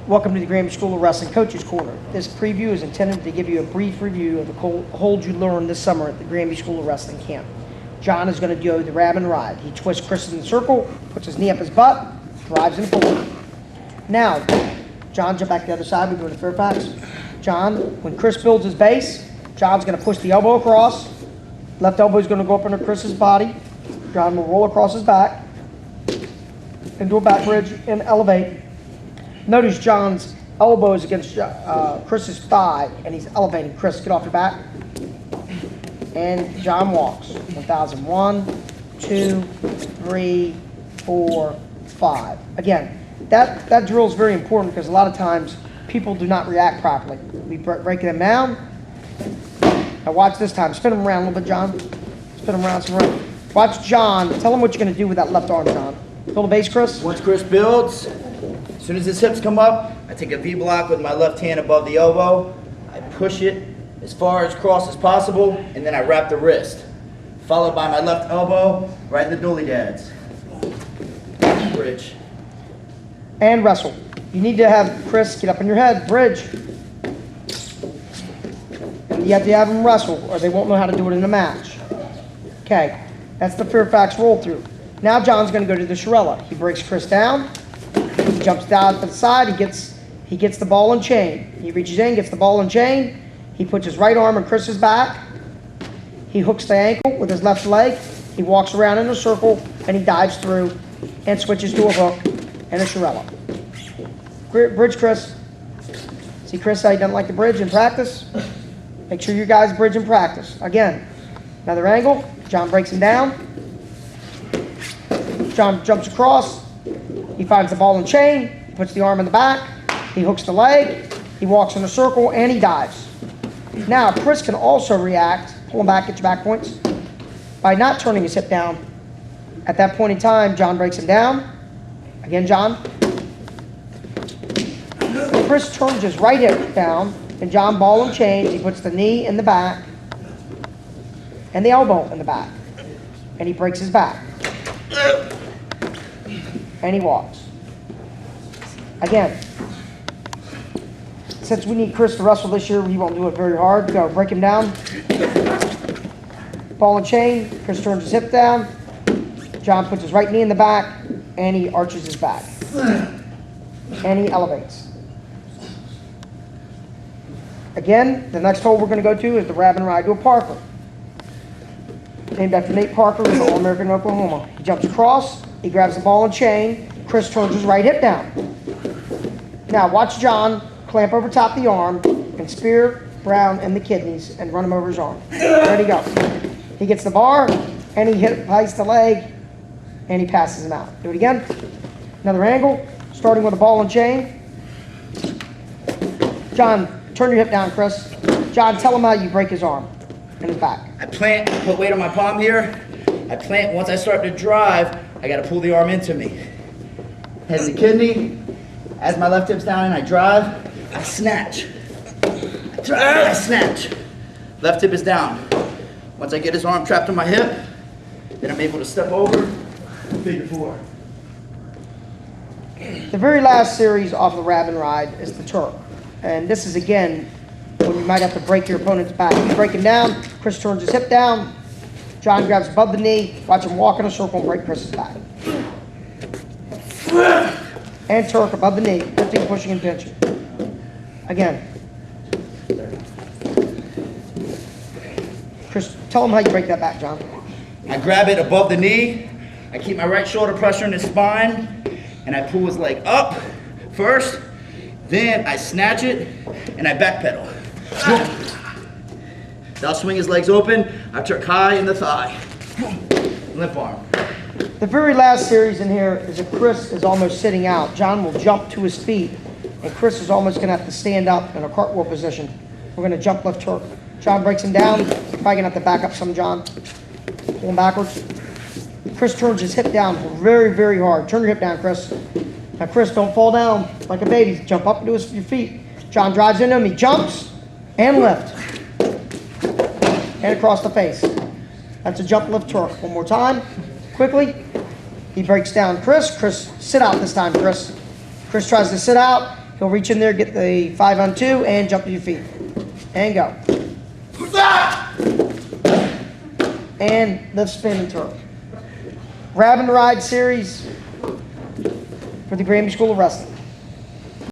Welcome to the Granby School of Wrestling Coaches Corner. This preview is intended to give you a brief review of the holds you learned this summer at the Granby School of Wrestling camp. John is going to do the Radman ride. He twists Chris in the circle, puts his knee up his butt, drives him forward. Now, John, jump back to the other side. We're doing the Fairfax. John, when Chris builds his base, John's going to push the elbow across. Left elbow is going to go up under Chris's body. John will roll across his back into a back bridge and elevate. Notice John's elbow is against Chris's thigh, and he's elevating. Chris, get off your back. And John walks. 1,000. 1, 2, 3, 4, 5. Again, that drill is very important because a lot of times people do not react properly. We break them down. Now watch this time. Spin him around a little bit, John. Spin him around some more. Watch John. Tell him what you're going to do with that left arm, John. Build a base, Chris. Once Chris builds, as soon as his hips come up, I take a V-block with my left hand above the elbow. I push it as far as cross as possible, and then I wrap the wrist. Followed by my left elbow, right in the dolly dads. Bridge. And wrestle. You need to have Chris get up in your head, bridge. And you have to have him wrestle, or they won't know how to do it in a match. Okay, that's the Fairfax roll through. Now John's going to go to the Shirella. He breaks Chris down. He jumps down to the side. He gets the ball and chain. He reaches in, gets the ball and chain. He puts his right arm on Chris's back. He hooks the ankle with his left leg. He walks around in a circle, and he dives through and switches to a hook and a Shirella. Bridge, Chris. See, Chris, how he doesn't like the bridge in practice? Make sure you guys bridge in practice. Again, another angle. John breaks him down. John jumps across. He finds the ball and chain. He puts the arm in the back. He hooks the leg. He walks in a circle, and he dives. Now, Chris can also react. Pull him back, get your back points. By not turning his hip down. At that point in time, John breaks him down. Again, John. Chris turns his right hip down, and John ball and chains. He puts the knee in the back and the elbow in the back. And he breaks his back. And he walks. Again, since we need Chris to wrestle this year, we won't do it very hard. Go, break him down. Ball and chain. Chris turns his hip down. John puts his right knee in the back, and he arches his back. And he elevates. Again, the next hole we're going to go to is the Radman ride to a Parker. Named after Nate Parker, who's an All-American in Oklahoma. He jumps across. He grabs the ball and chain. Chris turns his right hip down. Now watch John clamp over top the arm and spear Brown in the kidneys and run him over his arm. Ready, go. He gets the bar and he hides the leg and he passes him out. Do it again. Another angle, starting with a ball and chain. John, turn your hip down, Chris. John, tell him how you break his arm and his back. I plant, put weight on my palm here. I plant, once I start to drive, I gotta pull the arm into me. Head in the kidney. As my left hip's down and I drive, I snatch. I drive, I snatch. Left hip is down. Once I get his arm trapped on my hip, then I'm able to step over, figure four. The very last series off the Radman ride is the Turk. And this is, again, when you might have to break your opponent's back. You break him down, Chris turns his hip down, John grabs above the knee, watch him walk in a circle and break Chris's back. And Turk above the knee, lifting, pushing, and pinching. Again. Chris, tell him how you break that back, John. I grab it above the knee, I keep my right shoulder pressure in his spine, and I pull his leg up first, then I snatch it, and I backpedal. Then I'll swing his legs open, I Turk high in the thigh. Limp arm. The very last series in here is if Chris is almost sitting out. John will jump to his feet, and Chris is almost going to have to stand up in a cartwheel position. We're going to jump left Turk. John breaks him down. You're probably going to have to back up some, John. Pull him backwards. Chris turns his hip down very, very hard. Turn your hip down, Chris. Now, Chris, don't fall down like a baby. Jump up into your feet. John drives into him. He jumps and lift. And across the face. That's a jump lift Turk. One more time. Quickly. He breaks down Chris. Chris, sit out this time, Chris. Chris tries to sit out. He'll reach in there, get the 5-on-2, and jump to your feet. And go. And lift, spin, and twirl. Grab and ride series for the Granby School of Wrestling.